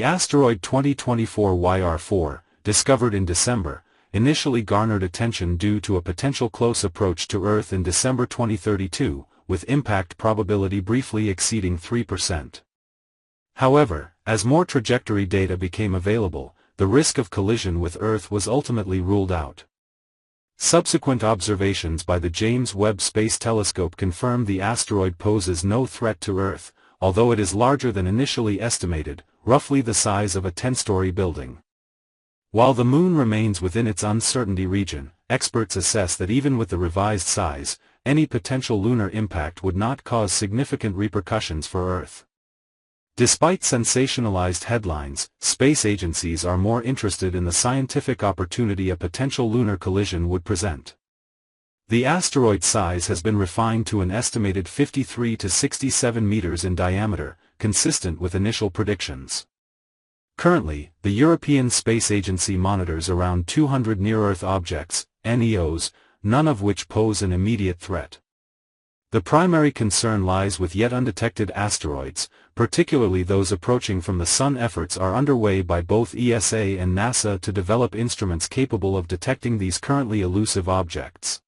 The asteroid 2024 YR4, discovered in December, initially garnered attention due to a potential close approach to Earth in December 2032, with impact probability briefly exceeding 3%. However, as more trajectory data became available, the risk of collision with Earth was ultimately ruled out. Subsequent observations by the James Webb Space Telescope confirmed the asteroid poses no threat to Earth, although it is larger than initially estimated, roughly the size of a 10-story building. While the Moon remains within its uncertainty region, experts assess that even with the revised size, any potential lunar impact would not cause significant repercussions for Earth. Despite sensationalized headlines, space agencies are more interested in the scientific opportunity a potential lunar collision would present. The asteroid size has been refined to an estimated 53 to 67 meters in diameter, consistent with initial predictions. Currently, the European Space Agency monitors around 200 near-Earth objects, NEOs, none of which pose an immediate threat. The primary concern lies with yet-undetected asteroids, particularly those approaching from the Sun. Efforts are underway by both ESA and NASA to develop instruments capable of detecting these currently elusive objects.